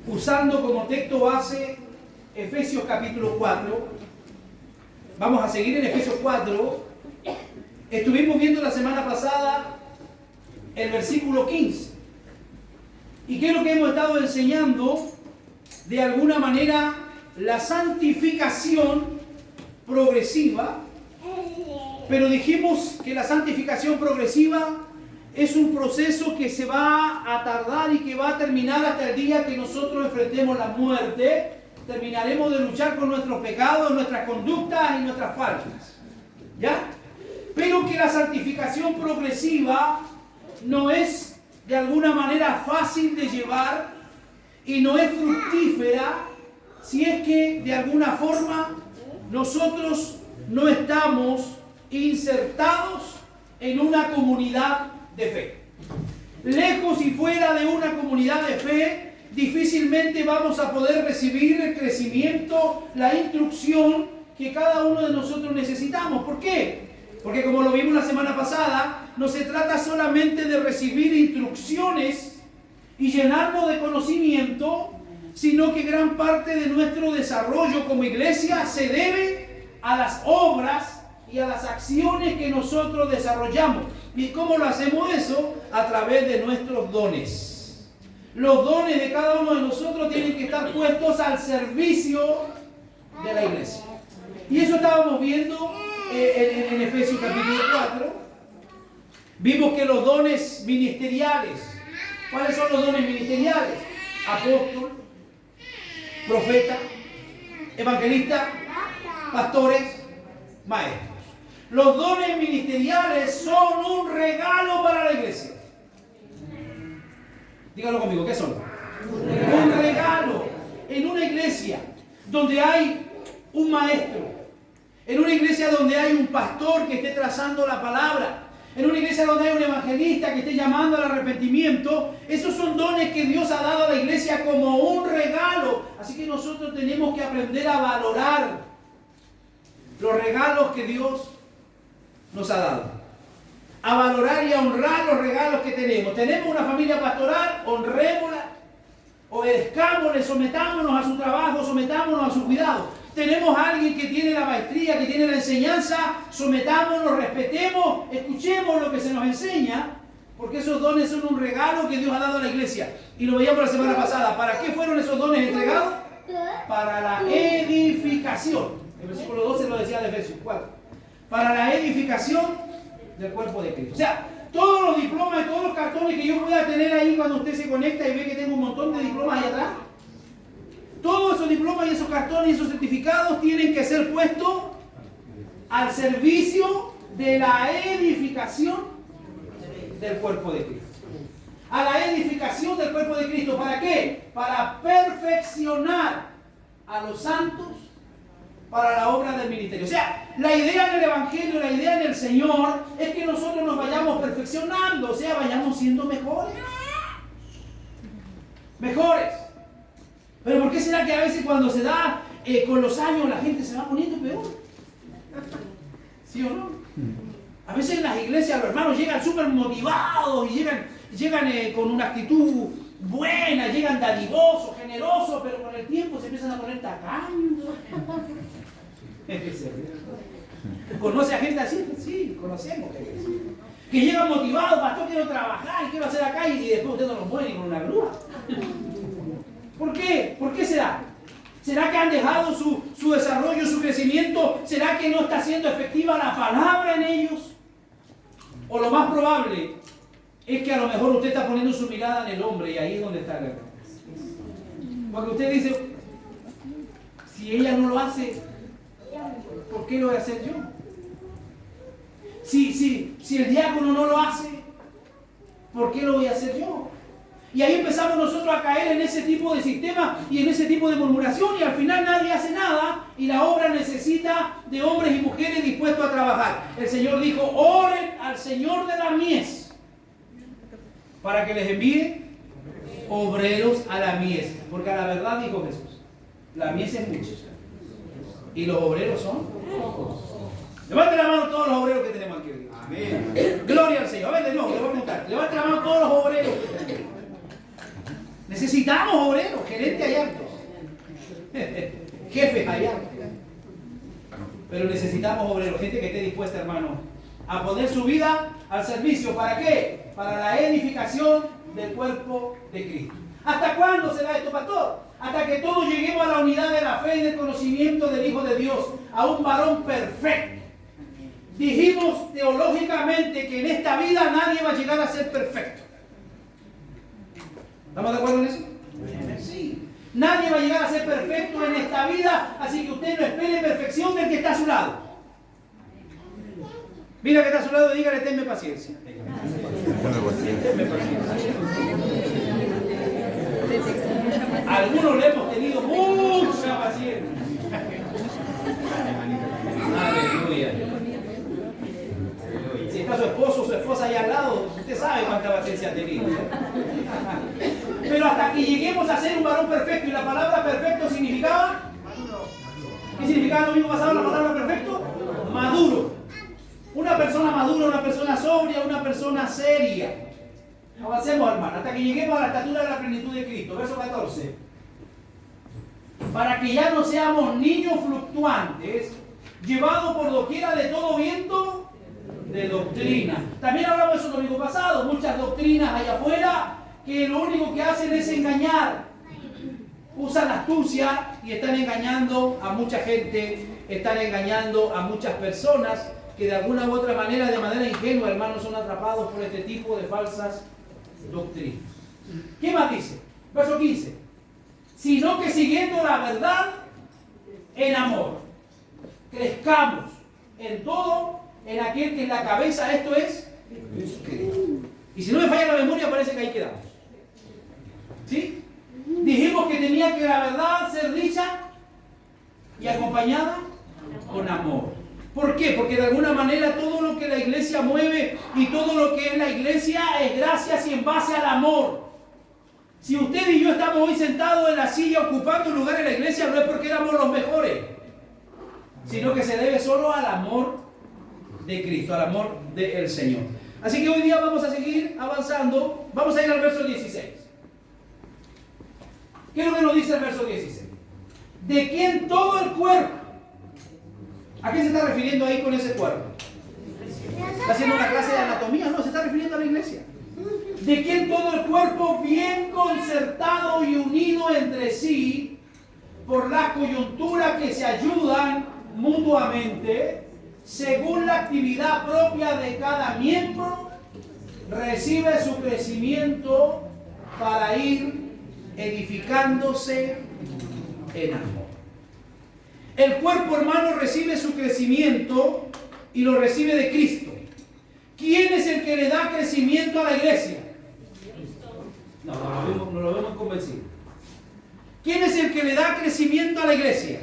usando como texto base Efesios capítulo 4. Vamos a seguir en Efesios 4. Estuvimos viendo la semana pasada el versículo 15. ¿Y qué es lo que hemos estado enseñando? De alguna manera, la santificación progresiva. Pero dijimos que la santificación progresiva es un proceso que se va a tardar y que va a terminar hasta el día que nosotros enfrentemos la muerte. Terminaremos de luchar con nuestros pecados, nuestras conductas y nuestras faltas. ¿Ya? Pero que la santificación progresiva no es de alguna manera fácil de llevar y no es fructífera si es que de alguna forma nosotros no estamos insertados en una comunidad de fe. Lejos y fuera de una comunidad de fe, difícilmente vamos a poder recibir el crecimiento, la instrucción que cada uno de nosotros necesitamos. ¿Por qué? Porque como lo vimos la semana pasada, no se trata solamente de recibir instrucciones y llenarnos de conocimiento, sino que gran parte de nuestro desarrollo como iglesia se debe a las obras y a las acciones que nosotros desarrollamos. ¿Y cómo lo hacemos eso? A través de nuestros dones. Los dones de cada uno de nosotros tienen que estar puestos al servicio de la iglesia. Y eso estábamos viendo en Efesios capítulo 4. Vimos que los dones ministeriales, ¿cuáles son los dones ministeriales? Apóstol, profeta, evangelista, pastores, maestros. Los dones ministeriales son un regalo para la iglesia. Díganlo conmigo, ¿qué son? Un regalo en una iglesia donde hay un maestro, en una iglesia donde hay un pastor que esté trazando la palabra, en una iglesia donde hay un evangelista que esté llamando al arrepentimiento. Esos son dones que Dios ha dado a la iglesia como un regalo. Así que nosotros tenemos que aprender a valorar los regalos que Dios nos ha dado. A valorar y a honrar los regalos que tenemos. Tenemos una familia pastoral, honrémosla, obedezcámosle, sometámonos a su trabajo, sometámonos a su cuidado. Tenemos a alguien que tiene la maestría, que tiene la enseñanza, sometámonos, respetemos, escuchemos lo que se nos enseña, porque esos dones son un regalo que Dios ha dado a la iglesia. Y lo veíamos la semana pasada. ¿Para qué fueron esos dones entregados? Para la edificación. El versículo 12 lo decía de Efesios 4. Para la edificación del cuerpo de Cristo. O sea, todos los diplomas y todos los cartones que yo pueda tener ahí cuando usted se conecta y ve que tengo un montón de diplomas ahí atrás, todos esos diplomas y esos cartones y esos certificados tienen que ser puestos al servicio de la edificación del cuerpo de Cristo. A la edificación del cuerpo de Cristo. ¿Para qué? Para perfeccionar a los santos para la obra del ministerio. O sea, la idea en el Evangelio, la idea en el Señor es que nosotros nos vayamos perfeccionando, o sea, vayamos siendo mejores. Mejores. Pero ¿por qué será que a veces cuando se da con los años la gente se va poniendo peor? ¿Sí o no? A veces en las iglesias los hermanos llegan súper motivados y llegan con una actitud buena, llegan dadivosos, generosos, pero con el tiempo se empiezan a poner tacaños. ¿Conoce a gente así? Sí, conocemos. Que llegan motivados, pastor, quiero trabajar, quiero hacer acá, y después usted no los mueve con una grúa. ¿Por qué? ¿Por qué será? ¿Será que han dejado su desarrollo, su crecimiento? ¿Será que no está siendo efectiva la palabra en ellos? O lo más probable es que a lo mejor usted está poniendo su mirada en el hombre y ahí es donde está el error. Porque usted dice, si ella no lo hace, ¿por qué lo voy a hacer yo? Si el diácono no lo hace, ¿por qué lo voy a hacer yo? Y ahí empezamos nosotros a caer en ese tipo de sistema y en ese tipo de murmuración, y al final nadie hace nada y la obra necesita de hombres y mujeres dispuestos a trabajar. El Señor dijo, oren al Señor de la mies para que les envíe obreros a la mies. Porque a la verdad, dijo Jesús, la mies es mucha y los obreros son pocos. Levanten la mano todos los obreros que tenemos aquí. Amén. Gloria al Señor. A ver, de nuevo, le voy a preguntar. Levanten la mano todos los obreros que tenemos. Necesitamos obreros, gerentes hay hartos. Jefes hay hartos. Pero necesitamos obreros, gente que esté dispuesta, hermano, a poner su vida al servicio. ¿Para qué? Para la edificación del cuerpo de Cristo. ¿Hasta cuándo será esto, pastor? Hasta que todos lleguemos a la unidad de la fe y del conocimiento del Hijo de Dios, a un varón perfecto. Dijimos teológicamente que en esta vida nadie va a llegar a ser perfecto. ¿Estamos de acuerdo en eso? Sí. Nadie va a llegar a ser perfecto en esta vida, así que usted no espere perfección del que está a su lado. Mira que está a su lado y dígale, tenme paciencia. Tenme paciencia. Algunos le hemos tenido mucha paciencia. Aleluya. Si está su esposo o su esposa allá al lado, usted sabe cuánta paciencia ha tenido. Pero hasta que lleguemos a ser un varón perfecto, y la palabra perfecto significaba, ¿qué significaba lo mismo pasado la palabra perfecto? Maduro. Una persona madura, una persona sobria, una persona seria. Avancemos, hermano, hasta que lleguemos a la estatura de la plenitud de Cristo. Verso 14. Para que ya no seamos niños fluctuantes, llevados por doquiera de todo viento de doctrina. También hablamos de eso el domingo pasado. Muchas doctrinas allá afuera que lo único que hacen es engañar. Usan astucia y están engañando a mucha gente, están engañando a muchas personas que de alguna u otra manera, de manera ingenua, hermanos, son atrapados por este tipo de falsas doctrinas. ¿Qué más dice? Verso 15. Sino que siguiendo la verdad en amor, crezcamos en todo, en aquel que es la cabeza, esto es Cristo. Y si no me falla la memoria, parece que ahí quedamos. ¿Sí? Dijimos que tenía que la verdad ser dicha y acompañada con amor. ¿Por qué? Porque de alguna manera todo lo que la iglesia mueve y todo lo que es la iglesia es gracias y en base al amor. Si usted y yo estamos hoy sentados en la silla ocupando un lugar en la iglesia, no es porque éramos los mejores, sino que se debe solo al amor de Cristo, al amor del Señor. Así que hoy día vamos a seguir avanzando. Vamos a ir al verso 16. ¿Qué es lo que nos dice el verso 16? De quien todo el cuerpo. ¿A qué se está refiriendo ahí con ese cuerpo? ¿Está haciendo una clase de anatomía? No, se está refiriendo a la iglesia. De quien todo el cuerpo bien concertado y unido entre sí por la coyuntura que se ayudan mutuamente según la actividad propia de cada miembro, recibe su crecimiento para ir edificándose en amor. El cuerpo, hermano, recibe su crecimiento y lo recibe de Cristo. ¿Quién es el que le da crecimiento a la iglesia? No lo vemos convencido. ¿Quién es el que le da crecimiento a la iglesia?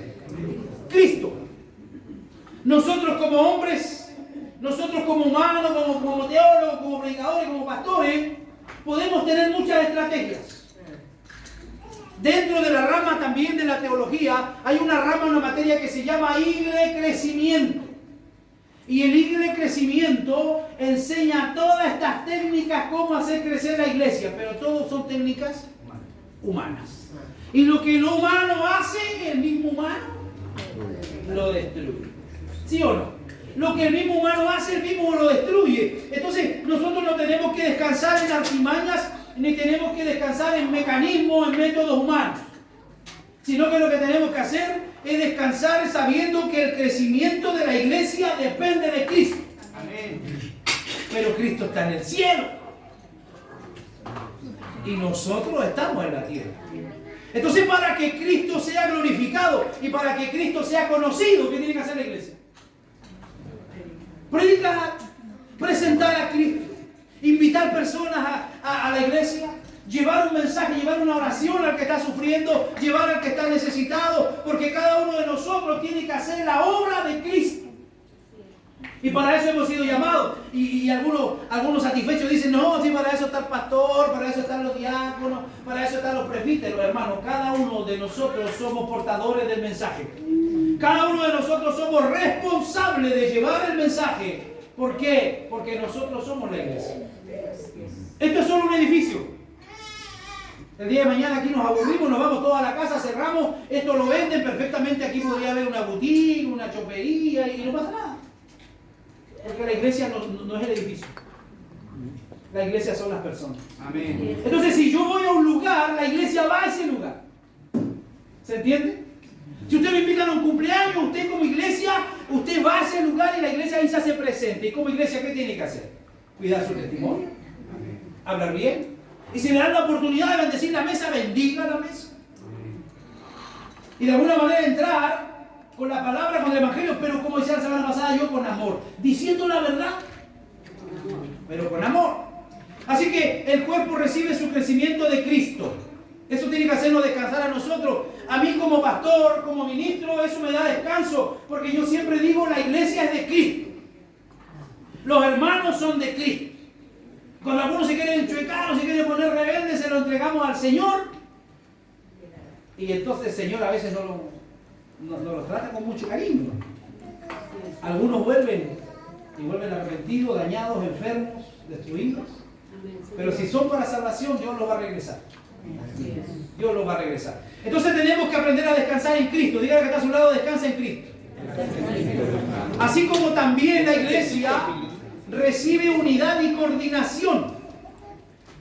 Cristo. Nosotros como hombres, nosotros como humanos, como teólogos, como predicadores, como pastores, podemos tener muchas estrategias. Dentro de la rama también de la teología, hay una rama, una materia que se llama Igle Crecimiento. Y el Igle Crecimiento enseña todas estas técnicas, cómo hacer crecer la iglesia, pero todas son técnicas humanas. Y lo que lo humano hace, el mismo humano lo destruye. ¿Sí o no? Lo que el mismo humano hace, el mismo lo destruye. Entonces, nosotros no tenemos que descansar en artimañas, ni tenemos que descansar en mecanismos, en métodos humanos, sino que lo que tenemos que hacer es descansar sabiendo que el crecimiento de la iglesia depende de Cristo. Amén. Pero Cristo está en el cielo y nosotros estamos en la tierra. Entonces, para que Cristo sea glorificado y para que Cristo sea conocido, ¿qué tiene que hacer la iglesia? Predicar, presentar a Cristo, invitar personas a la iglesia, llevar un mensaje, llevar una oración al que está sufriendo, llevar al que está necesitado, porque cada uno de nosotros tiene que hacer la obra de Cristo. Y para eso hemos sido llamados. Y algunos satisfechos dicen, no, sí, para eso está el pastor, para eso están los diáconos, para eso están los presbíteros, hermanos. Cada uno de nosotros somos portadores del mensaje. Cada uno de nosotros somos responsables de llevar el mensaje. ¿Por qué? Porque nosotros somos la iglesia. Esto es solo un edificio. El día de mañana aquí nos aburrimos, nos vamos toda la casa, cerramos, esto lo venden perfectamente, aquí podría haber una boutique, una chopería y no pasa nada. Porque la iglesia no es el edificio. La iglesia son las personas. Amén. Entonces, si yo voy a un lugar, la iglesia va a ese lugar. ¿Se entiende? Si usted me invita a un cumpleaños, usted como iglesia, usted va a ese lugar y la iglesia ahí se hace presente. ¿Y como iglesia qué tiene que hacer? Cuidar su testimonio, hablar bien. Y si le dan la oportunidad de bendecir la mesa, bendiga la mesa. Y de alguna manera entrar con la palabra, con el evangelio, pero como decía la semana pasada, yo con amor. Diciendo la verdad, pero con amor. Así que el cuerpo recibe su crecimiento de Cristo. Eso tiene que hacernos descansar a nosotros. A mí como pastor, como ministro, eso me da descanso. Porque yo siempre digo, la iglesia es de Cristo. Los hermanos son de Cristo. Cuando algunos se quieren enchuecar o se quieren poner rebeldes, se lo entregamos al Señor. Y entonces el Señor a veces no los trata con mucho cariño. Algunos vuelven arrepentidos, dañados, enfermos, destruidos. Pero si son para salvación, Dios los va a regresar. Dios los va a regresar. Entonces tenemos que aprender a descansar en Cristo. Dígale que está a su lado, descansa en Cristo. Así como también la iglesia recibe unidad y coordinación.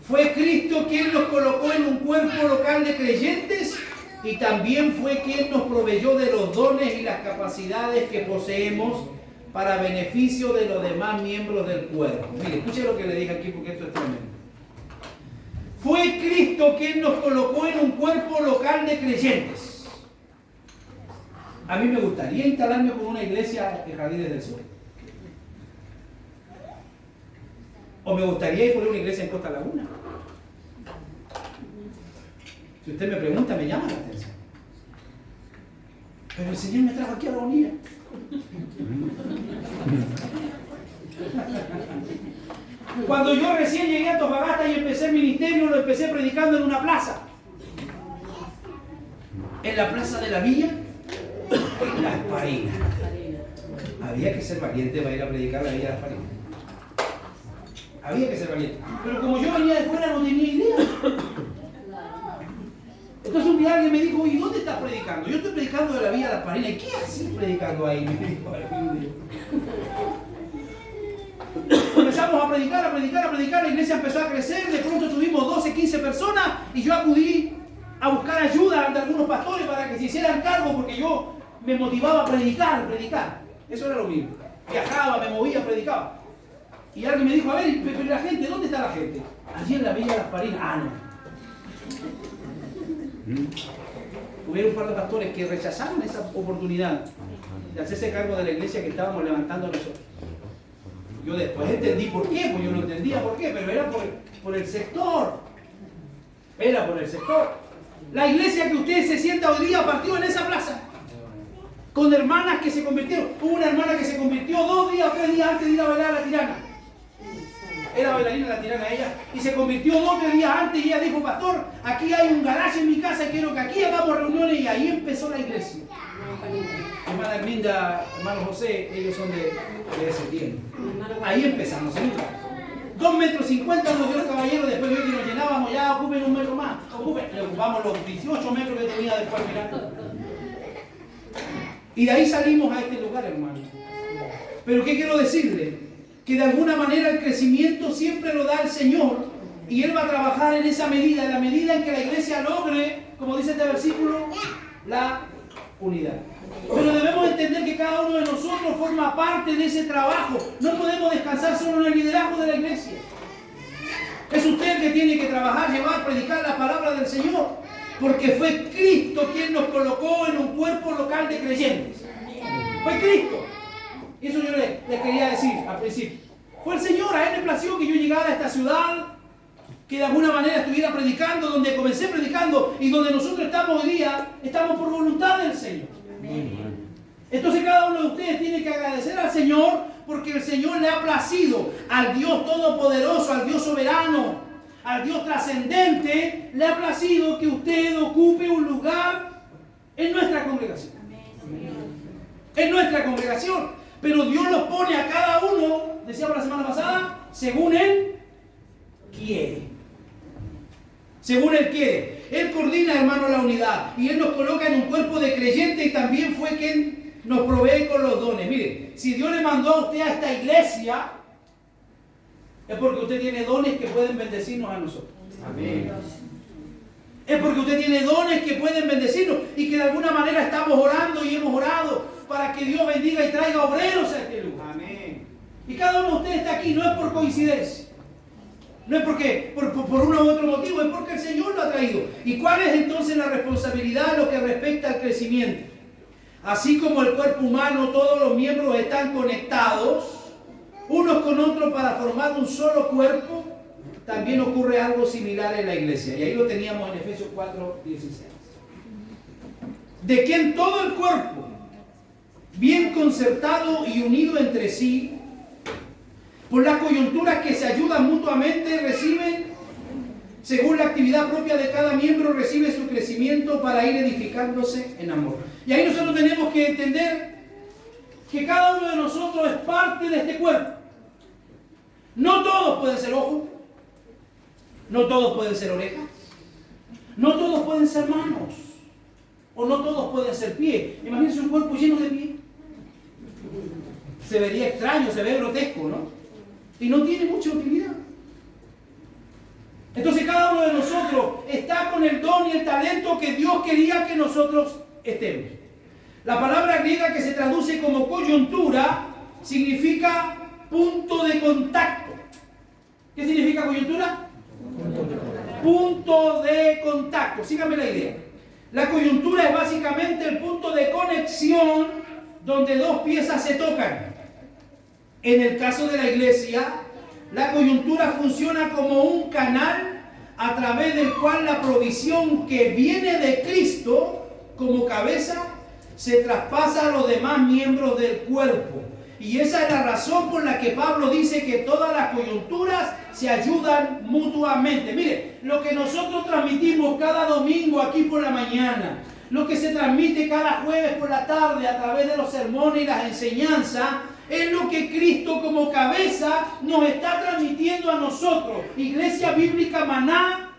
Fue Cristo quien nos colocó en un cuerpo local de creyentes y también fue quien nos proveyó de los dones y las capacidades que poseemos para beneficio de los demás miembros del cuerpo. Mire, escuche lo que le dije aquí porque esto es tremendo. Fue Cristo quien nos colocó en un cuerpo local de creyentes. A mí me gustaría instalarme con una iglesia en Jardines del Sur. O me gustaría ir por una iglesia en Costa Laguna. Si usted me pregunta, me llama la atención. Pero el Señor me trajo aquí a la unidad. Cuando yo recién llegué a Antofagasta y empecé el ministerio, lo empecé predicando en una plaza. En la plaza de la Villa, en Las Parinas. Había que ser valiente para ir a predicar la Villa de Las Parinas. Había que ser valiente. Pero como yo venía de fuera, no tenía idea. Entonces un día alguien me dijo, ¿y dónde estás predicando? Yo estoy predicando de la Villa de Las Parinas. ¿Y qué haces predicando ahí? Me dijo, empezamos a predicar, la iglesia empezó a crecer, de pronto tuvimos 12, 15 personas y yo acudí a buscar ayuda de algunos pastores para que se hicieran cargo porque yo me motivaba a predicar. Eso era lo mío. Viajaba, me movía, predicaba. Y alguien me dijo, a ver, pero la gente, ¿dónde está la gente? Allí en la Villa de Las Parinas. Ah, no. Hubieron un par de pastores que rechazaron esa oportunidad de hacerse cargo de la iglesia que estábamos levantando nosotros. Yo después entendí por qué, pues yo no entendía por qué, pero era por el sector. Era por el sector. La iglesia que usted se sienta hoy día partió en esa plaza. Con hermanas que se convirtieron. Hubo una hermana que se convirtió 2 días o 3 días antes de ir a bailar a la Tirana. Era bailarina la Tirana ella. Y se convirtió 2 o 3 días antes y ella dijo, pastor, aquí hay un garaje en mi casa y quiero que aquí hagamos reuniones. Y ahí empezó la iglesia. Hermana Herminda, hermano José, ellos son de ese tiempo. Ahí empezamos, ¿sí? 2,50 metros nos dio el caballero, después vio que nos llenábamos, ya ocupen 1 metro más. Le ocupamos los 18 metros que tenía después mirando. Y de ahí salimos a este lugar, hermano. Pero ¿qué quiero decirle? Que de alguna manera el crecimiento siempre lo da el Señor y Él va a trabajar en esa medida, en la medida en que la iglesia logre, como dice este versículo, la unidad. Pero debemos entender que cada uno de nosotros forma parte de ese trabajo. No podemos descansar solo en el liderazgo de la iglesia. Es usted el que tiene que trabajar, llevar, predicar la palabra del Señor. Porque fue Cristo quien nos colocó en un cuerpo local de creyentes. Fue Cristo. Y eso yo le quería decir al principio. Fue el Señor, a Él le plació que yo llegara a esta ciudad, que de alguna manera estuviera predicando, donde comencé predicando y donde nosotros estamos hoy día, estamos por voluntad del Señor. Entonces cada uno de ustedes tiene que agradecer al Señor porque el Señor le ha placido al Dios todopoderoso, al Dios soberano, al Dios trascendente, le ha placido que usted ocupe un lugar en nuestra congregación. En nuestra congregación. Pero Dios los pone a cada uno, decíamos la semana pasada, según Él quiere. según Él quiere. Él coordina, hermano, la unidad y Él nos coloca en un cuerpo de creyentes y también fue quien nos provee con los dones. Mire, si Dios le mandó a usted a esta iglesia, es porque usted tiene dones que pueden bendecirnos a nosotros. Amén. Es porque usted tiene dones que pueden bendecirnos y que de alguna manera estamos orando y hemos orado para que Dios bendiga y traiga obreros a este lugar. Amén. Y cada uno de ustedes está aquí, no es por coincidencia. No es porque por uno u otro motivo, es porque el Señor lo ha traído. ¿Y cuál es entonces la responsabilidad en lo que respecta al crecimiento? Así como el cuerpo humano, todos los miembros están conectados, unos con otros para formar un solo cuerpo, también ocurre algo similar en la iglesia. Y ahí lo teníamos en Efesios 4:16. De que en todo el cuerpo, bien concertado y unido entre sí, por las coyunturas que se ayudan mutuamente, reciben, según la actividad propia de cada miembro, recibe su crecimiento para ir edificándose en amor. Y ahí nosotros tenemos que entender que cada uno de nosotros es parte de este cuerpo. No todos pueden ser ojos, no todos pueden ser orejas, no todos pueden ser manos, o no todos pueden ser pies. Imagínense un cuerpo lleno de pies. Se vería extraño, se ve grotesco, ¿no? Y no tiene mucha utilidad. Entonces cada uno de nosotros está con el don y el talento que Dios quería que nosotros estemos. La palabra griega que se traduce como coyuntura significa punto de contacto. ¿Qué significa coyuntura? Punto de contacto. Síganme la idea. La coyuntura es básicamente el punto de conexión donde dos piezas se tocan. En el caso de la iglesia, la coyuntura funciona como un canal a través del cual la provisión que viene de Cristo como cabeza se traspasa a los demás miembros del cuerpo. Y esa es la razón por la que Pablo dice que todas las coyunturas se ayudan mutuamente. Mire, lo que nosotros transmitimos cada domingo aquí por la mañana, lo que se transmite cada jueves por la tarde a través de los sermones y las enseñanzas, es lo que Cristo como cabeza nos está transmitiendo a nosotros. Iglesia Bíblica Maná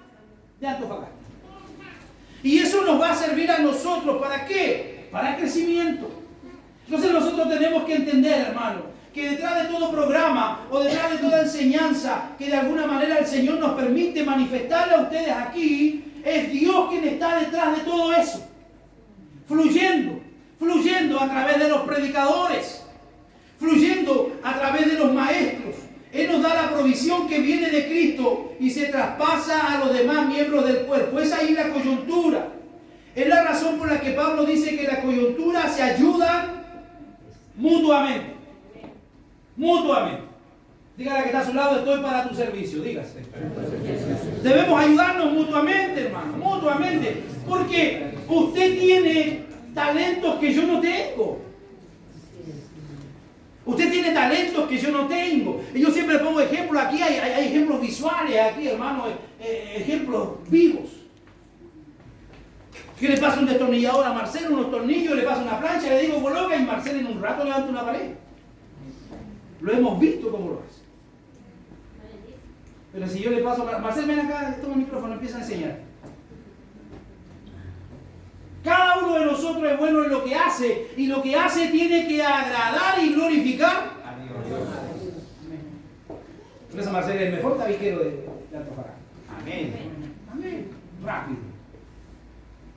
de Antofagasta. Y eso nos va a servir a nosotros. ¿Para qué? Para el crecimiento. Entonces nosotros tenemos que entender, hermano, que detrás de todo programa o detrás de toda enseñanza que de alguna manera el Señor nos permite manifestarle a ustedes aquí, es Dios quien está detrás de todo eso. Fluyendo a través de los predicadores, fluyendo a través de los maestros. Él nos da la provisión que viene de Cristo y se traspasa a los demás miembros del cuerpo. Es ahí la coyuntura. Es la razón por la que Pablo dice que la coyuntura se ayudan mutuamente. Mutuamente. Dígale que está a su lado, estoy para tu servicio. Dígase. Debemos ayudarnos mutuamente, hermano. Mutuamente. Porque usted tiene talentos que yo no tengo. Usted tiene talentos que yo no tengo. Y yo siempre pongo ejemplos. Aquí hay ejemplos visuales, aquí, hermano, ejemplos vivos. ¿Qué le pasa un destornillador a Marcelo? Unos tornillos, le pasa una plancha, le digo coloca y Marcelo en un rato levanta una pared. Lo hemos visto cómo lo hace. Pero si yo le paso a Marcelo, ven acá, toma el micrófono, empieza a enseñar. Cada uno de nosotros es bueno en lo que hace, y lo que hace tiene que agradar y glorificar a Dios. Por eso Marcelo es el mejor tabiquero de Antofagasta. Amén. Amén. Rápido.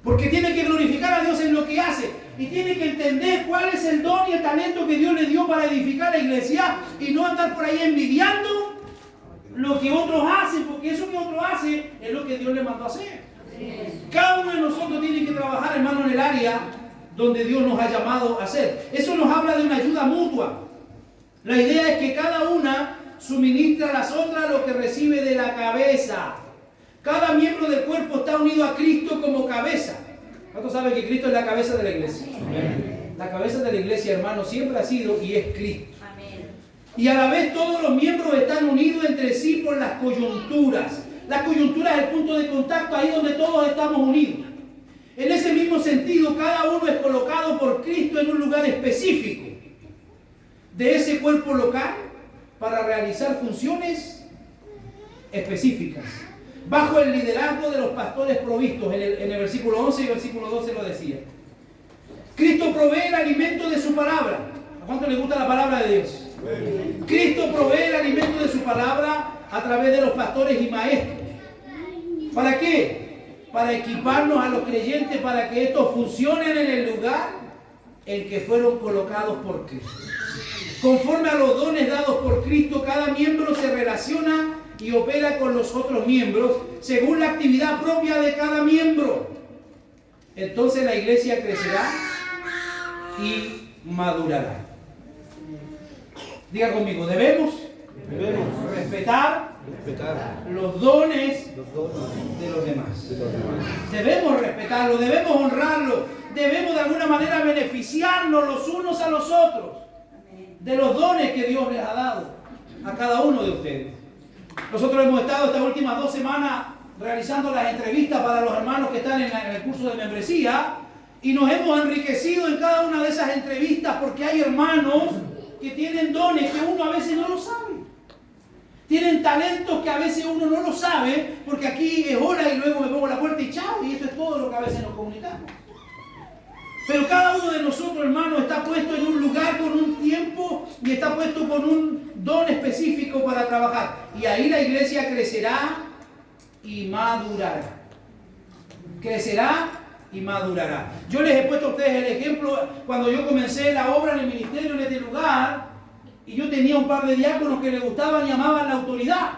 Porque tiene que glorificar a Dios en lo que hace. Y tiene que entender cuál es el don y el talento que Dios le dio para edificar la iglesia. Y no andar por ahí envidiando lo que otros hacen. Porque eso que otros hacen es lo que Dios le mandó a hacer. Cada uno de nosotros tiene que trabajar, hermano, en el área donde Dios nos ha llamado a hacer. Eso nos habla de una ayuda mutua. La idea es que cada una suministra a las otras lo que recibe de la cabeza. Cada miembro del cuerpo está unido a Cristo como cabeza. ¿Cuántos saben que Cristo es la cabeza de la iglesia? Amén. La cabeza de la iglesia, hermano, siempre ha sido y es Cristo. Amén. Y a la vez todos los miembros están unidos entre sí por las coyunturas. La coyuntura es el punto de contacto ahí donde todos estamos unidos. En ese mismo sentido, cada uno es colocado por Cristo en un lugar específico de ese cuerpo local para realizar funciones específicas. bajo el liderazgo de los pastores provistos. En el versículo 11 y versículo 12 lo decía. Cristo provee el alimento de su palabra. ¿A cuánto le gusta la palabra de Dios? Cristo provee el alimento de su palabra a través de los pastores y maestros. ¿Para qué? Para equiparnos a los creyentes para que estos funcionen en el lugar en que fueron colocados por Cristo. Conforme a los dones dados por Cristo, cada miembro se relaciona y opera con los otros miembros según la actividad propia de cada miembro. Entonces la iglesia crecerá y madurará. Diga conmigo, debemos respetar los dones de los demás. Debemos respetarlos, debemos honrarlos, debemos de alguna manera beneficiarnos los unos a los otros de los dones que Dios les ha dado a cada uno de ustedes. Nosotros hemos estado estas últimas 2 semanas realizando las entrevistas para los hermanos que están en el curso de membresía y nos hemos enriquecido en cada una de esas entrevistas porque hay hermanos que tienen dones que uno a veces no lo sabe. Tienen talentos que a veces uno no lo sabe porque aquí es hora y luego me pongo la puerta y chao, y eso es todo lo que a veces nos comunicamos. Pero cada uno de nosotros, hermanos, está puesto en un lugar con un tiempo y está puesto con un don específico para trabajar. Y ahí la iglesia crecerá y madurará. Crecerá y madurará. Yo les he puesto a ustedes el ejemplo cuando yo comencé la obra en el ministerio en este lugar y yo tenía un par de diáconos que le gustaban y amaban la autoridad.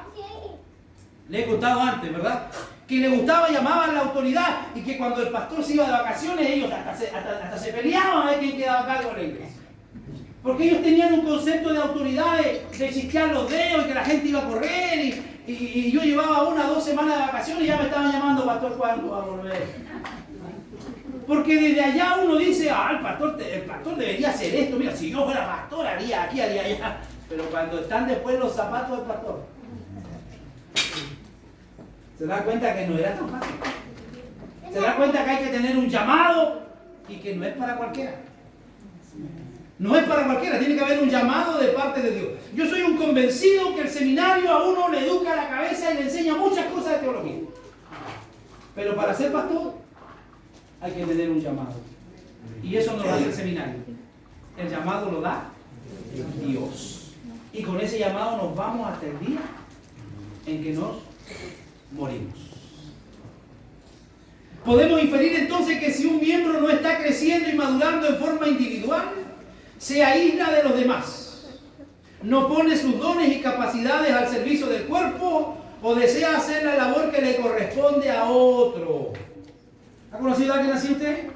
Le he contado antes, ¿verdad? Que le gustaba y amaban la autoridad y que cuando el pastor se iba de vacaciones ellos hasta se peleaban a ver quién quedaba a cargo de la iglesia. Porque ellos tenían un concepto de autoridad, de chistear los dedos y que la gente iba a correr y yo llevaba 1 o 2 semanas de vacaciones y ya me estaban llamando, pastor, ¿cuándo va a volver? Porque desde allá uno dice, el pastor debería hacer esto, mira, si yo fuera pastor haría aquí, haría allá. Pero cuando están después los zapatos del pastor, se da cuenta que no era tan fácil. Se da cuenta que hay que tener un llamado y que no es para cualquiera. No es para cualquiera, tiene que haber un llamado de parte de Dios. Yo soy un convencido que el seminario a uno le educa la cabeza y le enseña muchas cosas de teología. Pero para ser pastor hay que tener un llamado. Y eso no lo da el seminario. El llamado lo da Dios. Y con ese llamado nos vamos hasta el día en que nos morimos. Podemos inferir entonces que si un miembro no está creciendo y madurando en forma individual, se aísla de los demás, no pone sus dones y capacidades al servicio del cuerpo o desea hacer la labor que le corresponde a otro. ¿Ha conocido a alguien así usted?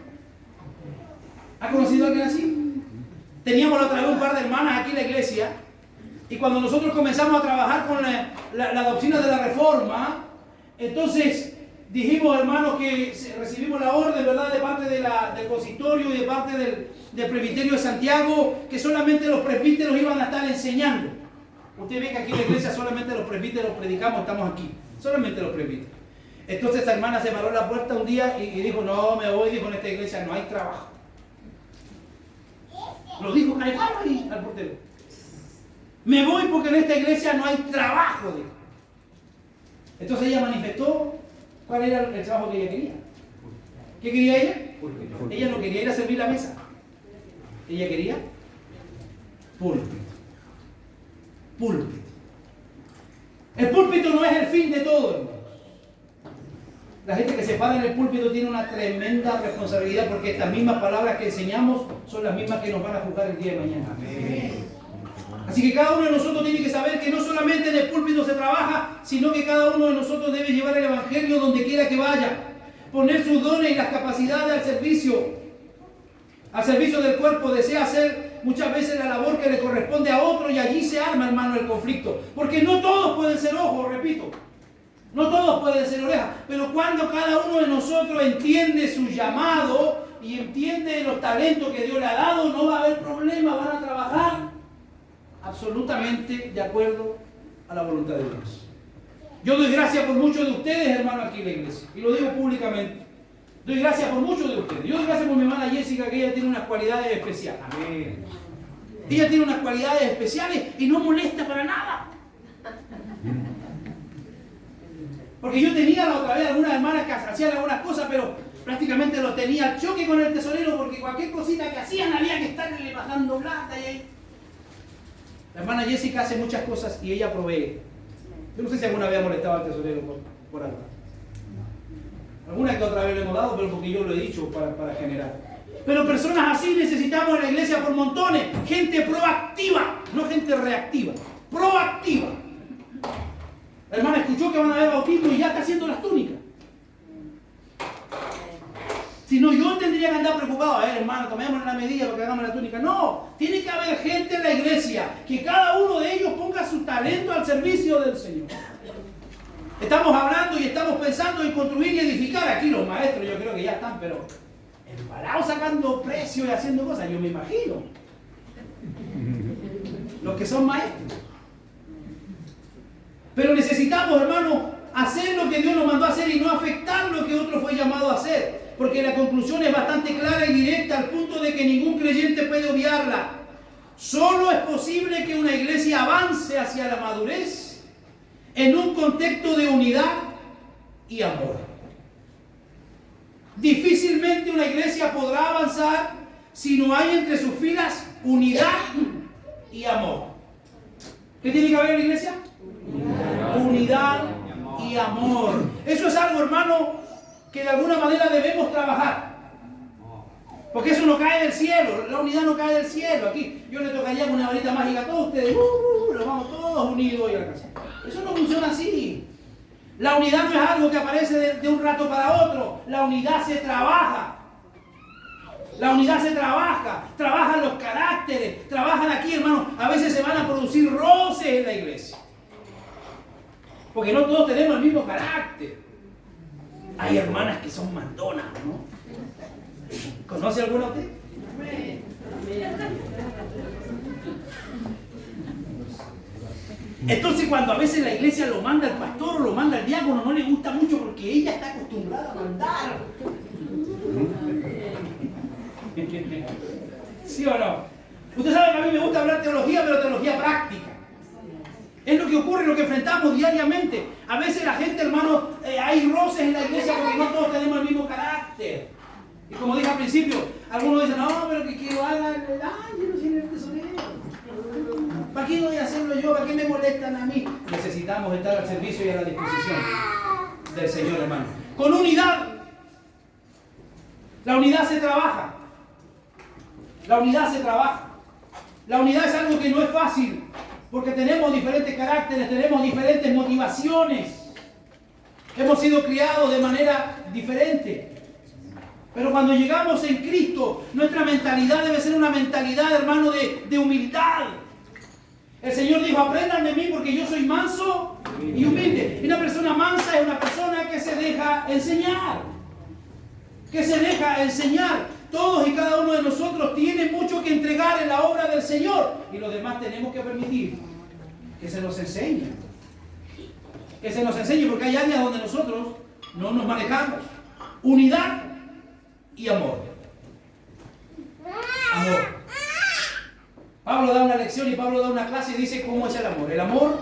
¿Ha conocido a alguien así? Teníamos la otra vez un par de hermanas aquí en la iglesia y cuando nosotros comenzamos a trabajar con la doctrina de la reforma, entonces dijimos, hermanos, que recibimos la orden, ¿verdad?, de parte del consistorio y de parte del presbiterio de Santiago, que solamente los presbíteros iban a estar enseñando. Usted ve que aquí en la iglesia solamente los presbíteros predicamos, estamos aquí, solamente los presbíteros. Entonces esta hermana se paró en la puerta un día y dijo, no, me voy, dijo, en esta iglesia no hay trabajo. Lo dijo calmado ahí al portero. Me voy porque en esta iglesia no hay trabajo, dijo. Entonces ella manifestó cuál era el trabajo que ella quería. ¿Qué quería ella? Ella no quería ir a servir la mesa. Ella quería púlpito. Púlpito. El púlpito no es el fin de todo, hermanos. La gente que se para en el púlpito tiene una tremenda responsabilidad porque estas mismas palabras que enseñamos son las mismas que nos van a juzgar el día de mañana. Amén. Así que cada uno de nosotros tiene que saber que no solamente en el púlpito se trabaja, sino que cada uno de nosotros debe llevar el evangelio donde quiera que vaya, poner sus dones y las capacidades al servicio del cuerpo. Desea hacer muchas veces la labor que le corresponde a otro y allí se arma, hermano, el conflicto. Porque no todos pueden ser ojos, repito, no todos pueden ser orejas, pero cuando cada uno de nosotros entiende su llamado y entiende los talentos que Dios le ha dado, no va a haber problema, van a trabajar absolutamente de acuerdo a la voluntad de Dios. Yo doy gracias por muchos de ustedes, hermanos, aquí en la iglesia, y lo digo públicamente. Doy gracias por muchos de ustedes. Yo doy gracias por mi hermana Jessica, que ella tiene unas cualidades especiales. Amén. Ella tiene unas cualidades especiales y no molesta para nada. Porque yo tenía la otra vez algunas hermanas que hacían algunas cosas, pero prácticamente lo tenía al choque con el tesorero, porque cualquier cosita que hacían había que estarle bajando plata y ahí. La hermana Jessica hace muchas cosas y ella provee. Yo no sé si alguna vez ha molestado al tesorero por algo. Alguna que otra vez le hemos dado, pero porque yo lo he dicho para generar. Pero personas así necesitamos en la iglesia por montones. Gente proactiva, no gente reactiva. Proactiva. La hermana escuchó que van a haber bautismo y ya está haciendo las túnicas. Si no, yo tendría que andar preocupado. A ver, hermano, tomemos la medida para que hagamos la túnica. No, tiene que haber gente en la iglesia que cada uno de ellos ponga su talento al servicio del Señor. Estamos hablando y estamos pensando en construir y edificar. Aquí los maestros yo creo que ya están, pero embalados sacando precios y haciendo cosas, yo me imagino. Los que son maestros. Pero necesitamos, hermano, hacer lo que Dios nos mandó a hacer y no afectar lo que otro fue llamado a hacer. Porque la conclusión es bastante clara y directa al punto de que ningún creyente puede obviarla. Solo es posible que una iglesia avance hacia la madurez en un contexto de unidad y amor. Difícilmente una iglesia podrá avanzar si no hay entre sus filas unidad y amor. ¿Qué tiene que haber en la iglesia? Unidad y amor. Eso es algo, hermano, que de alguna manera debemos trabajar. Porque eso no cae del cielo, la unidad no cae del cielo. Aquí yo le tocaría con una varita mágica a todos ustedes, nos vamos todos unidos hoy a la casa. Eso no funciona así. La unidad no es algo que aparece de un rato para otro. La unidad se trabaja. La unidad se trabaja. Trabajan los caracteres. Trabajan aquí, hermanos. A veces se van a producir roces en la iglesia. Porque no todos tenemos el mismo carácter. Hay hermanas que son mandonas, ¿no? ¿Conoce alguna de ustedes? Entonces cuando a veces la iglesia lo manda el pastor o lo manda el diácono, no le gusta mucho porque ella está acostumbrada a mandar. ¿Sí o no? Usted sabe que a mí me gusta hablar teología, pero teología práctica. Es lo que ocurre, lo que enfrentamos diariamente. A veces la gente, hermano, hay roces en la iglesia porque no todos tenemos el mismo carácter. Y como dije al principio, algunos dicen, no, pero que quiero hacer yo no soy el tesorero. ¿Para qué voy a hacerlo yo? ¿Para qué me molestan a mí? Necesitamos estar al servicio y a la disposición del Señor, hermano. Con unidad. La unidad se trabaja. La unidad se trabaja. La unidad es algo que no es fácil, porque tenemos diferentes caracteres, tenemos diferentes motivaciones. Hemos sido criados de manera diferente. Pero cuando llegamos en Cristo, nuestra mentalidad debe ser una mentalidad, hermano, de humildad. El Señor dijo, aprendan de mí porque yo soy manso y humilde. Y una persona mansa es una persona que se deja enseñar. Que se deja enseñar. Todos y cada uno de nosotros tiene mucho que entregar en la obra del Señor. Y los demás tenemos que permitir que se nos enseñe. Que se nos enseñe, porque hay áreas donde nosotros no nos manejamos. Unidad y amor. Amor. Pablo da una lección y Pablo da una clase y dice cómo es el amor. El amor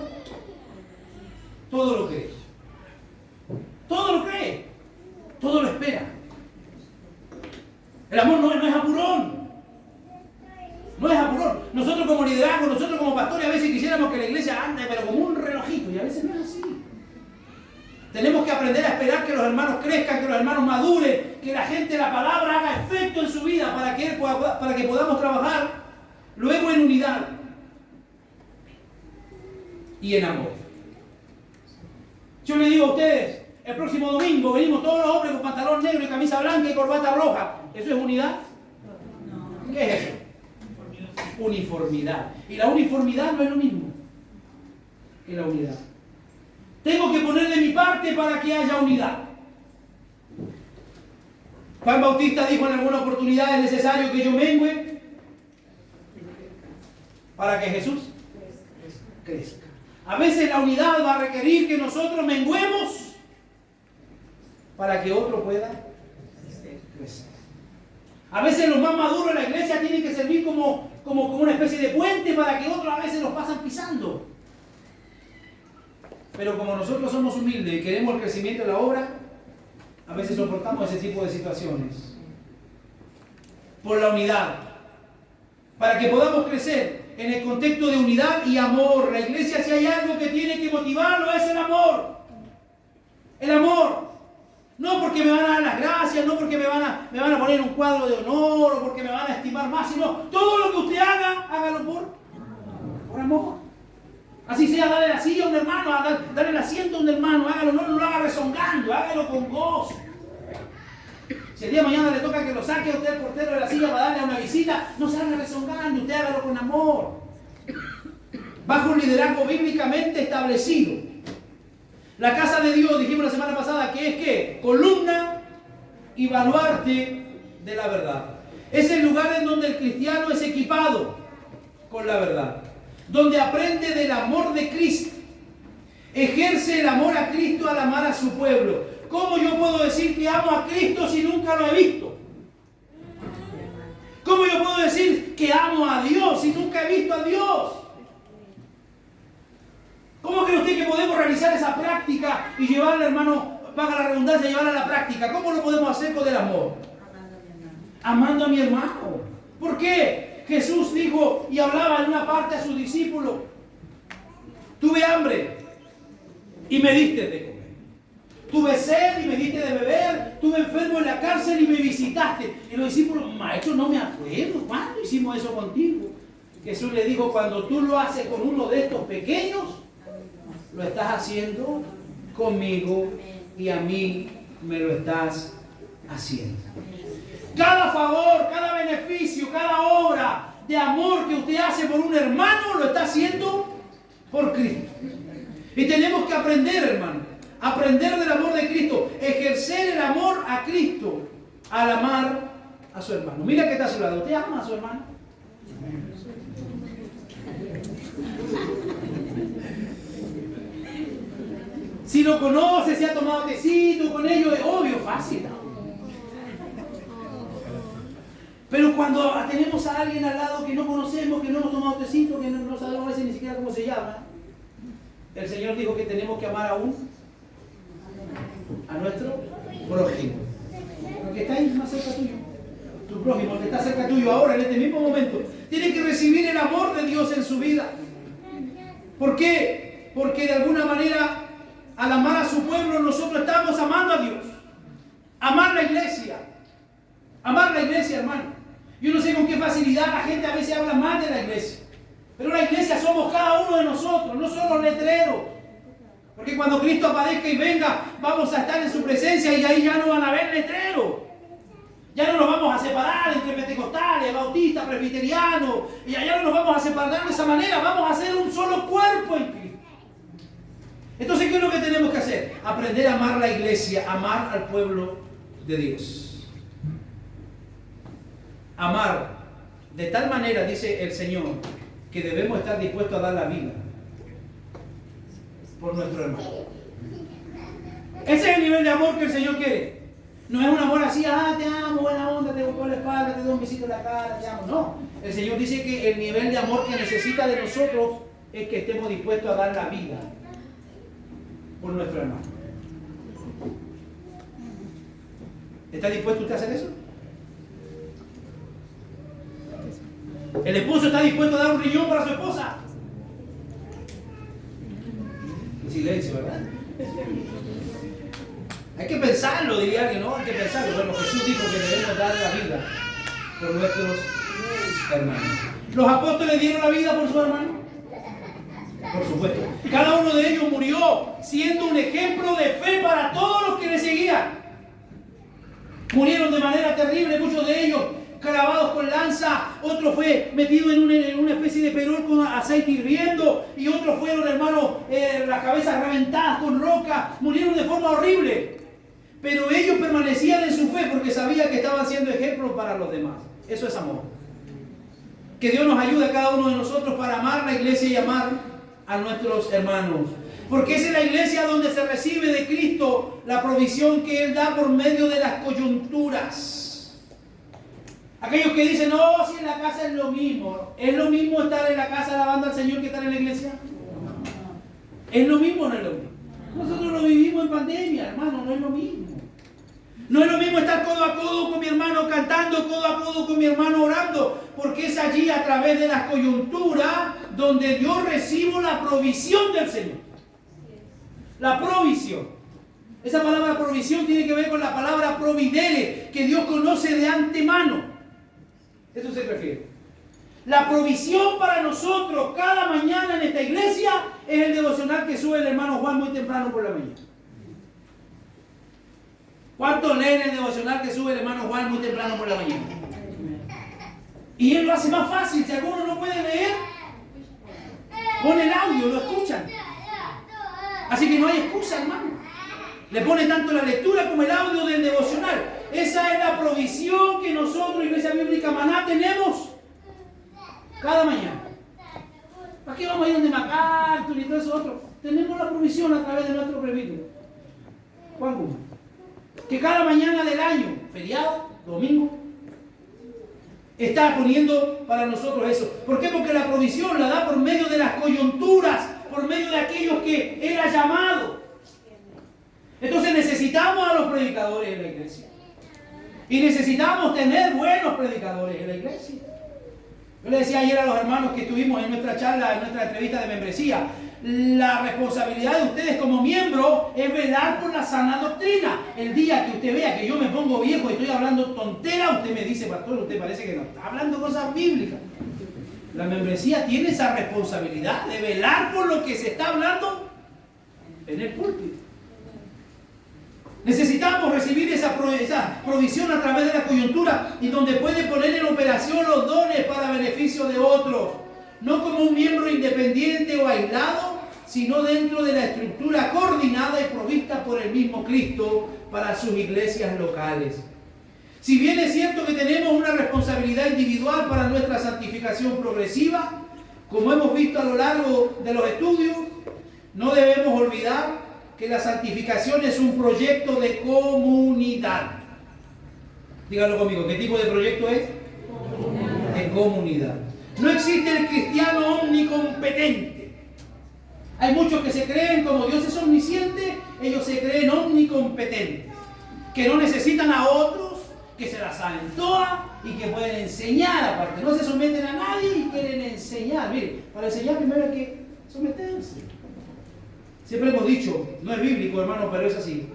todo lo cree. Todo lo cree. Todo lo espera. El amor no es apurón. No es apurón. Nosotros como liderazgo, nosotros como pastores a veces quisiéramos que la iglesia ande pero como un relojito y a veces no es así. Tenemos que aprender a esperar que los hermanos crezcan, que los hermanos maduren, que la gente, la palabra haga efecto en su vida para que podamos trabajar luego en unidad y en amor. Yo le digo a ustedes, el próximo domingo venimos todos los hombres con pantalón negro y camisa blanca y corbata roja. ¿Eso es unidad? ¿Qué es eso? Uniformidad. Y la uniformidad no es lo mismo que la unidad. Tengo que poner de mi parte para que haya unidad. Juan Bautista dijo en alguna oportunidad, es necesario que yo mengüe para que Jesús crezca. A veces la unidad va a requerir que nosotros menguemos para que otro pueda crecer. A veces los más maduros de la iglesia tienen que servir como una especie de puente para que otros a veces los pasan pisando. Pero como nosotros somos humildes y queremos el crecimiento de la obra, a veces soportamos ese tipo de situaciones. Por la unidad. Para que podamos crecer en el contexto de unidad y amor. La iglesia, si hay algo que tiene que motivarlo, es el amor. El amor. No porque me van a dar las gracias, no porque me van a poner un cuadro de honor o porque me van a estimar más, sino todo lo que usted haga, hágalo por amor. Así sea, darle la silla a un hermano, darle el asiento a un hermano, hágalo, no lo haga rezongando, hágalo con gozo. Si el día de mañana le toca que lo saque a usted el portero de la silla para darle una visita, no se haga rezongando, usted hágalo con amor. Bajo un liderazgo bíblicamente establecido. La casa de Dios, dijimos la semana pasada, que es ¿qué? Columna y baluarte de la verdad. Es el lugar en donde el cristiano es equipado con la verdad. Donde aprende del amor de Cristo. Ejerce el amor a Cristo al amar a su pueblo. ¿Cómo yo puedo decir que amo a Cristo si nunca lo he visto? ¿Cómo yo puedo decir que amo a Dios si nunca he visto a Dios? ¿Cómo cree usted que podemos realizar esa práctica y llevarla, hermano, valga la redundancia, llevarla a la práctica? ¿Cómo lo podemos hacer con el amor? Amando a mi hermano. ¿Por qué? Jesús dijo y hablaba en una parte a sus discípulos: tuve hambre y me diste de comer. Tuve sed y me diste de beber. Tuve enfermo en la cárcel y me visitaste. Y los discípulos: maestro, no me acuerdo. ¿Cuándo hicimos eso contigo? Jesús le dijo: cuando tú lo haces con uno de estos pequeños, lo estás haciendo conmigo y a mí me lo estás haciendo. Cada favor, cada beneficio, cada obra de amor que usted hace por un hermano, lo está haciendo por Cristo. Y tenemos que aprender, hermano, aprender del amor de Cristo, ejercer el amor a Cristo al amar a su hermano. Mira que está a su lado. ¿Usted ama a su hermano? Si lo conoce, si ha tomado tecito con ellos, es obvio, fácil. Pero cuando tenemos a alguien al lado que no conocemos, que no hemos tomado tecito, que no sabemos a veces ni siquiera cómo se llama, el Señor dijo que tenemos que amar a nuestro prójimo. El que está ahí más cerca tuyo. Tu prójimo, el que está cerca tuyo ahora, en este mismo momento, tiene que recibir el amor de Dios en su vida. ¿Por qué? Porque de alguna manera, al amar a su pueblo, nosotros estamos amando a Dios. Amar la iglesia. Amar la iglesia, hermano. Yo no sé con qué facilidad la gente a veces habla mal de la iglesia. Pero la iglesia somos cada uno de nosotros, no son los letreros. Porque cuando Cristo aparezca y venga, vamos a estar en su presencia y ahí ya no van a haber letreros. Ya no nos vamos a separar entre pentecostales, bautistas, presbiterianos. Y allá no nos vamos a separar de esa manera. Vamos a ser un solo cuerpo en Cristo. Entonces, ¿qué es lo que tenemos que hacer? Aprender a amar la iglesia, amar al pueblo de Dios. Amar de tal manera, dice el Señor, que debemos estar dispuestos a dar la vida por nuestro hermano. Ese es el nivel de amor que el Señor quiere. No es un amor así: te amo, buena onda, te golpeo la espalda, te doy un besito en la cara, te amo. No, el Señor dice que el nivel de amor que necesita de nosotros es que estemos dispuestos a dar la vida por nuestro hermano. ¿Está dispuesto usted a hacer eso? ¿El esposo está dispuesto a dar un riñón para su esposa? Silencio, ¿verdad? Hay que pensarlo, diría alguien, ¿no? Hay que pensarlo. Bueno, Jesús dijo que debemos dar la vida por nuestros hermanos. ¿Los apóstoles dieron la vida por sus hermanos? Por supuesto. Cada uno de ellos murió siendo un ejemplo de fe para todos los que le seguían. Murieron de manera terrible, muchos de ellos clavados con lanza, otro fue metido en una especie de perol con aceite hirviendo, y otros fueron, hermanos, las cabezas reventadas con roca. Murieron de forma horrible, pero ellos permanecían en su fe porque sabían que estaban siendo ejemplos para los demás. Eso es amor. Que Dios nos ayude a cada uno de nosotros para amar la iglesia y amar a nuestros hermanos, porque es en la iglesia donde se recibe de Cristo la provisión que Él da por medio de las coyunturas. Aquellos que dicen: no, si en la casa es lo mismo. ¿Es lo mismo estar en la casa alabando al Señor que estar en la iglesia? ¿Es lo mismo o no es lo mismo? Nosotros lo vivimos en pandemia, hermano, no es lo mismo. No es lo mismo estar codo a codo con mi hermano cantando, codo a codo con mi hermano orando, porque es allí a través de las coyunturas donde yo recibo la provisión del Señor. La provisión. Esa palabra provisión tiene que ver con la palabra providere, que Dios conoce de antemano. Eso se refiere. La provisión para nosotros cada mañana en esta iglesia es el devocional que sube el hermano Juan muy temprano por la mañana. ¿Cuántos leen el devocional que sube el hermano Juan muy temprano por la mañana? Y él lo hace más fácil. Si alguno no puede leer, pone el audio, lo escuchan. Así que no hay excusa, hermano. Le pone tanto la lectura como el audio del devocional. Esa es la provisión que nosotros, Iglesia Bíblica Maná, tenemos cada mañana. ¿Para qué vamos a ir donde MacArthur y todo eso otro? Tenemos la provisión a través de nuestro presbítero, Juan Guzmán, que cada mañana del año, feriado, domingo, está poniendo para nosotros eso. ¿Por qué? Porque la provisión la da por medio de las coyunturas, por medio de aquellos que Él ha llamado. Entonces necesitamos a los predicadores en la iglesia. Y necesitamos tener buenos predicadores en la iglesia. Yo le decía ayer a los hermanos que estuvimos en nuestra charla, en nuestra entrevista de membresía, la responsabilidad de ustedes como miembros es velar por la sana doctrina. El día que usted vea que yo me pongo viejo y estoy hablando tontera, usted me dice, pastor, usted parece que no está hablando cosas bíblicas. La membresía tiene esa responsabilidad de velar por lo que se está hablando en el púlpito. Necesitamos recibir esa provisión a través de la coyuntura y donde puede poner en operación los dones para beneficio de otros. No como un miembro independiente o aislado, sino dentro de la estructura coordinada y provista por el mismo Cristo para sus iglesias locales. Si bien es cierto que tenemos una responsabilidad individual para nuestra santificación progresiva, como hemos visto a lo largo de los estudios, no debemos olvidar que la santificación es un proyecto de comunidad. Díganlo conmigo, ¿qué tipo de proyecto es? De comunidad. No existe el cristiano omnicompetente. Hay muchos que se creen, como Dios es omnisciente, ellos se creen omnicompetentes, que no necesitan a otros, que se las saben todas y que pueden enseñar aparte. No se someten a nadie y quieren enseñar. Mire, para enseñar primero hay que someterse. Siempre hemos dicho, no es bíblico, hermano, pero es así.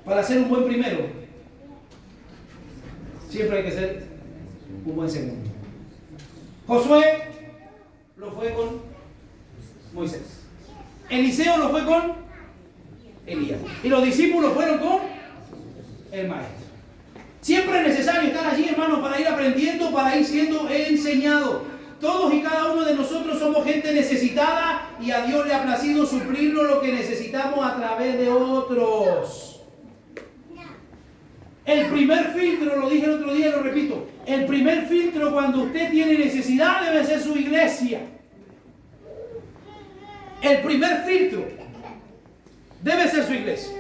Para ser un buen primero, siempre hay que ser un buen segundo. Josué lo fue con Moisés. Eliseo lo fue con Elías. Y los discípulos fueron con el maestro. Siempre es necesario estar allí, hermano, para ir aprendiendo, para ir siendo enseñado. Todos y cada uno de nosotros somos gente necesitada y a Dios le ha placido suplirnos lo que necesitamos a través de otros. El primer filtro, lo dije el otro día y lo repito, el primer filtro cuando usted tiene necesidad debe ser su iglesia. El primer filtro debe ser su iglesia.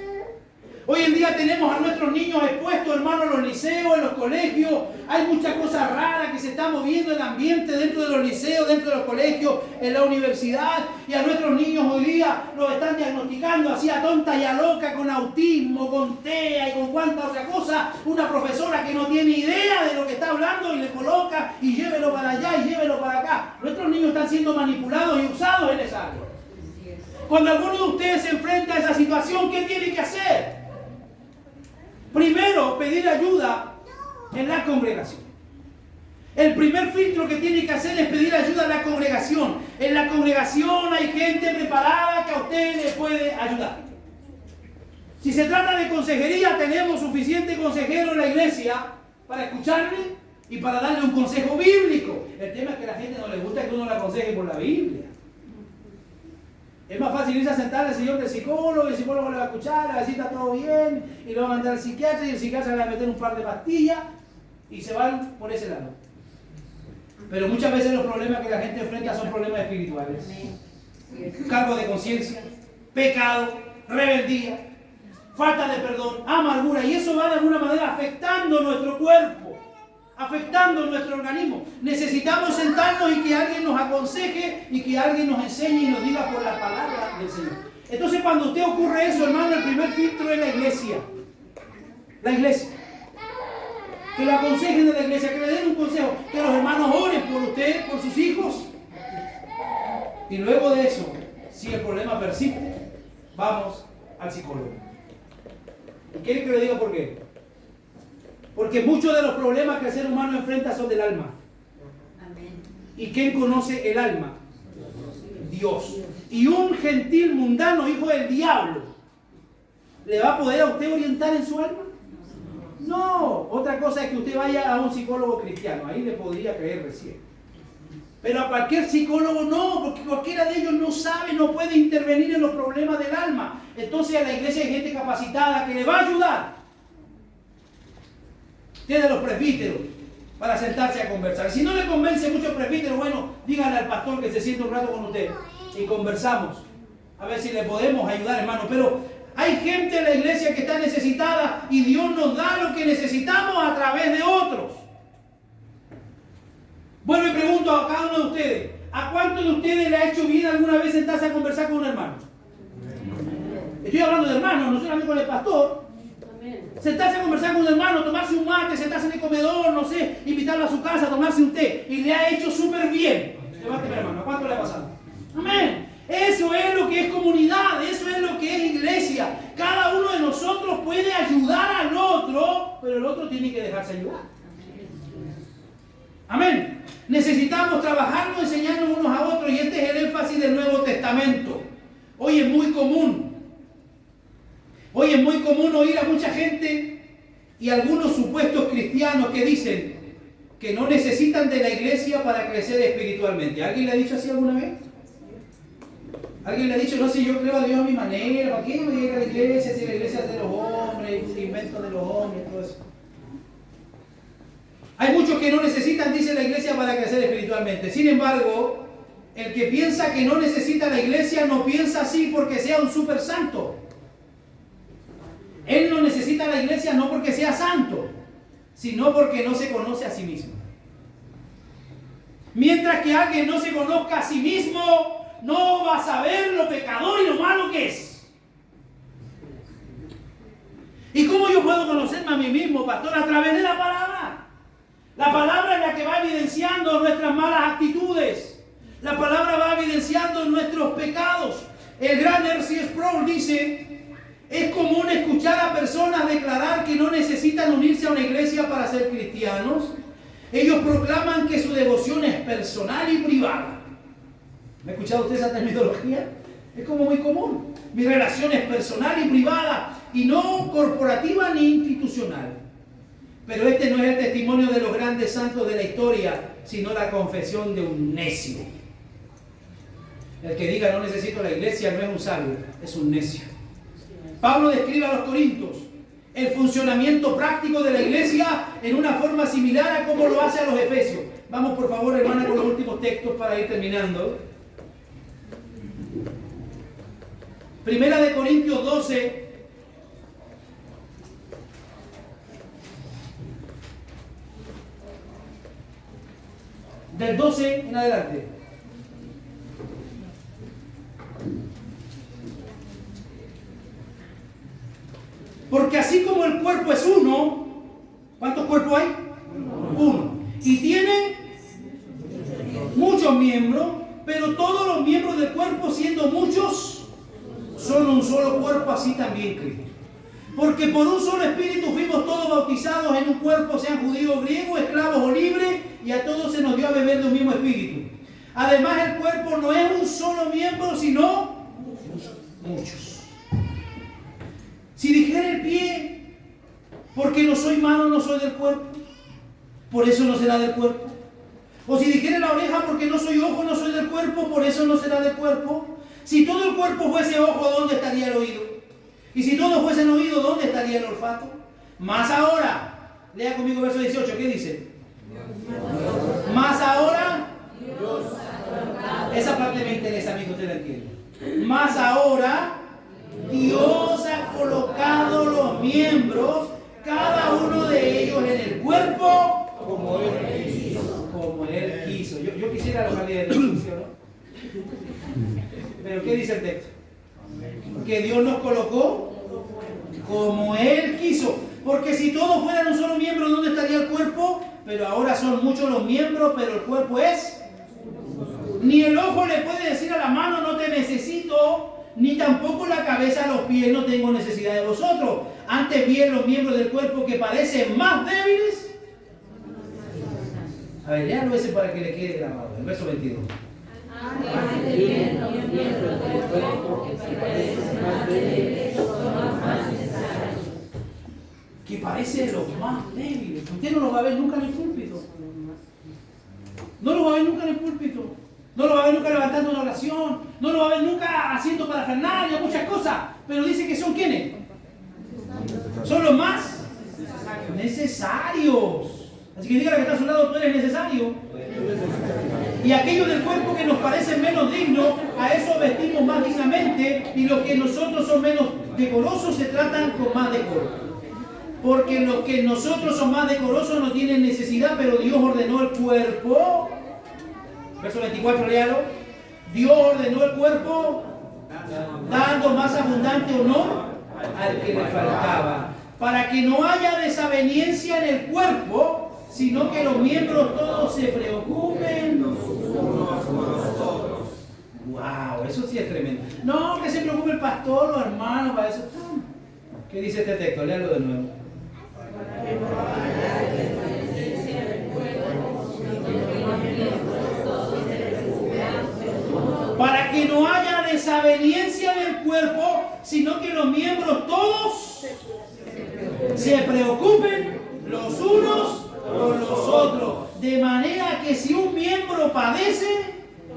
Hoy en día tenemos a nuestros niños expuestos, hermanos, en los liceos, en los colegios. Hay muchas cosas raras que se están moviendo en el ambiente dentro de los liceos, dentro de los colegios, en la universidad. Y a nuestros niños hoy día los están diagnosticando así a tonta y a loca, con autismo, con TEA y con cuánta otra cosa. Una profesora que no tiene idea de lo que está hablando y le coloca y llévelo para allá y llévelo para acá. Nuestros niños están siendo manipulados y usados en esa área. Cuando alguno de ustedes se enfrenta a esa situación, ¿qué tiene que hacer? Primero, pedir ayuda en la congregación. El primer filtro que tiene que hacer es pedir ayuda a la congregación. En la congregación hay gente preparada que a usted le puede ayudar. Si se trata de consejería, tenemos suficiente consejero en la iglesia para escucharle y para darle un consejo bíblico. El tema es que a la gente no le gusta que uno la aconseje por la Biblia. Es más fácil irse a sentar al sillón del psicólogo, el psicólogo le va a escuchar, le va a decir está todo bien, y lo va a mandar al psiquiatra, y el psiquiatra le va a meter un par de pastillas, y se van por ese lado. Pero muchas veces los problemas que la gente enfrenta son problemas espirituales. Cargo de conciencia, pecado, rebeldía, falta de perdón, amargura, y eso va de alguna manera afectando nuestro cuerpo, afectando nuestro organismo. Necesitamos sentarnos y que alguien nos aconseje y que alguien nos enseñe y nos diga por la palabra del Señor. Entonces, cuando usted ocurre eso, hermano, el primer filtro es la iglesia. La iglesia. Que lo aconsejen de la iglesia, que le den un consejo, que los hermanos oren por usted, por sus hijos. Y luego de eso, si el problema persiste, vamos al psicólogo. ¿Y quiere que le diga por qué? Porque muchos de los problemas que el ser humano enfrenta son del alma. Amén. ¿Y quién conoce el alma? Dios. Y un gentil mundano, hijo del diablo, ¿le va a poder a usted orientar en su alma? No. Otra cosa es que usted vaya a un psicólogo cristiano. Ahí le podría creer recién. Pero a cualquier psicólogo no, porque cualquiera de ellos no sabe, no puede intervenir en los problemas del alma. Entonces a la iglesia hay gente capacitada que le va a ayudar. Tiene los presbíteros para sentarse a conversar. Si no le convence mucho presbítero, bueno, díganle al pastor que se siente un rato con usted y conversamos. A ver si le podemos ayudar, hermano. Pero hay gente en la iglesia que está necesitada y Dios nos da lo que necesitamos a través de otros. Vuelvo y pregunto a cada uno de ustedes, ¿a cuántos de ustedes le ha hecho bien alguna vez sentarse a conversar con un hermano? Estoy hablando de hermanos, no estoy hablando con el pastor. Sentarse a conversar con un hermano, tomarse un mate, sentarse en el comedor, no sé, invitarlo a su casa, tomarse un té, y le ha hecho súper bien. Levánteme, hermano, ¿a cuánto le ha pasado? Amén. Eso es lo que es comunidad, eso es lo que es iglesia. Cada uno de nosotros puede ayudar al otro, pero el otro tiene que dejarse ayudar. Amén. Necesitamos trabajarnos, enseñarnos unos a otros, y este es el énfasis del Nuevo Testamento. Hoy es muy común oír a mucha gente y algunos supuestos cristianos que dicen que no necesitan de la iglesia para crecer espiritualmente. ¿Alguien le ha dicho así alguna vez? ¿Alguien le ha dicho, no, si yo creo a Dios a mi manera, ¿para qué no me llega a la iglesia si la iglesia es de los hombres, el invento de los hombres, todo eso? Hay muchos que no necesitan, dice la iglesia, para crecer espiritualmente. Sin embargo, el que piensa que no necesita la iglesia no piensa así porque sea un super santo. Él no necesita la iglesia no porque sea santo, sino porque no se conoce a sí mismo. Mientras que alguien no se conozca a sí mismo, no va a saber lo pecador y lo malo que es. ¿Y cómo yo puedo conocerme a mí mismo, pastor? A través de la palabra. La palabra es la que va evidenciando nuestras malas actitudes. La palabra va evidenciando nuestros pecados. El gran R.C. Sproul dice: es común escuchar a personas declarar que no necesitan unirse a una iglesia para ser cristianos. Ellos proclaman que su devoción es personal y privada. ¿Me ha escuchado usted esa terminología? Es como muy común. Mi relación es personal y privada y no corporativa ni institucional. Pero este no es el testimonio de los grandes santos de la historia, sino la confesión de un necio. El que diga no necesito la iglesia no es un sabio, es un necio. Pablo describe a los corintios el funcionamiento práctico de la iglesia en una forma similar a como lo hace a los efesios. Vamos por favor, hermana, con los últimos textos para ir terminando. Primera de Corintios 12. Del 12 en adelante. Porque así como el cuerpo es uno, ¿cuántos cuerpos hay? Uno. Y tiene muchos miembros, pero todos los miembros del cuerpo, siendo muchos, son un solo cuerpo, así también Cristo. Porque por un solo espíritu fuimos todos bautizados en un cuerpo, sean judíos o griegos, esclavos o libres, y a todos se nos dio a beber de un mismo espíritu. Además, el cuerpo no es un solo miembro, sino muchos. Si dijera el pie, porque no soy mano, no soy del cuerpo, por eso no será del cuerpo. O si dijera la oreja, porque no soy ojo, no soy del cuerpo, por eso no será del cuerpo. Si todo el cuerpo fuese ojo, ¿dónde estaría el oído? Y si todos fuesen oído, ¿dónde estaría el olfato? Más ahora, lea conmigo verso 18, ¿qué dice? Más ahora, esa parte me interesa a mí que usted la entienda. Más ahora, Dios ha colocado los miembros, cada uno de ellos en el cuerpo, como ir a los jardines de Dios, ¿sí o no? Pero ¿qué dice el texto? Que Dios nos colocó como Él quiso. Porque si todos fueran un solo miembro, ¿dónde estaría el cuerpo? Pero ahora son muchos los miembros, pero el cuerpo es... Ni el ojo le puede decir a la mano, no te necesito, ni tampoco la cabeza a los pies, no tengo necesidad de vosotros. Antes bien los miembros del cuerpo que parecen más débiles. A ver, léalo ese para que le quede grabado. El verso 22. Antes bien los miembros del cuerpo que parecen más débiles son los más necesarios. Que parecen los más débiles. Usted no los va a ver nunca en el púlpito. No los va a ver nunca en el púlpito. No lo va a ver nunca levantando una oración. No lo va a ver nunca haciendo parafernalia, muchas cosas. Pero dice que son ¿quiénes? Son los más necesarios. Así que dígale que está a su lado, tú eres necesario. Y aquellos del cuerpo que nos parecen menos dignos, a eso vestimos más dignamente. Y los que nosotros son menos decorosos se tratan con más decoro. Porque los que nosotros son más decorosos no tienen necesidad, pero Dios ordenó el cuerpo. Verso 24, léalo. Dios ordenó el cuerpo dando más abundante honor al que le faltaba, para que no haya desaveniencia en el cuerpo, sino que los miembros todos se preocupen los unos por los otros. Wow, eso sí es tremendo. No, que se preocupe el pastor, los hermanos, para eso. ¿Qué dice este texto? Léalo de nuevo. Para que no haya desaveniencia en el cuerpo, sino que los miembros todos se preocupen los unos por los otros. De manera que si un miembro padece,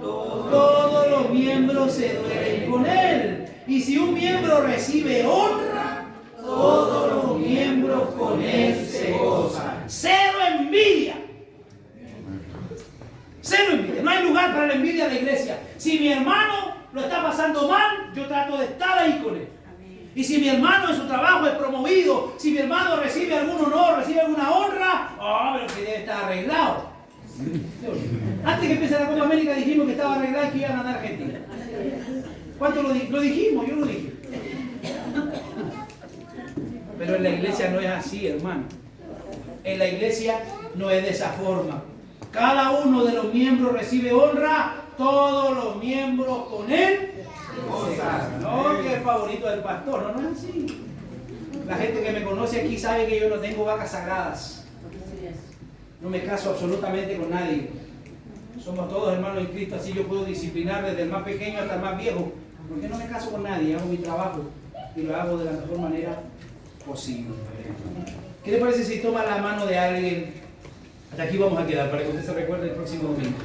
todos los miembros se duelen con él. Y si un miembro recibe honra, todos los miembros con él se gozan. Cero envidia. Cero envidia. No hay lugar para la envidia en la iglesia. Si mi hermano lo está pasando mal, yo trato de estar ahí con él. Y si mi hermano en su trabajo es promovido, si mi hermano recibe algún honor, recibe alguna honra, pero que debe estar arreglado. Antes que empiece la Copa América dijimos que estaba arreglado y que iba a ganar Argentina. ¿Cuánto lo dijimos? Yo lo dije. Pero en la iglesia no es así, hermano. En la iglesia no es de esa forma. Cada uno de los miembros recibe honra, todos los miembros con él. No, que es favorito del pastor, no es así. La gente que me conoce aquí sabe que yo no tengo vacas sagradas. No me caso absolutamente con nadie. Somos todos hermanos en Cristo, así yo puedo disciplinar desde el más pequeño hasta el más viejo. Porque no me caso con nadie, hago mi trabajo y lo hago de la mejor manera posible. ¿Qué le parece si toma la mano de alguien? Hasta aquí vamos a quedar para que usted se recuerde el próximo domingo.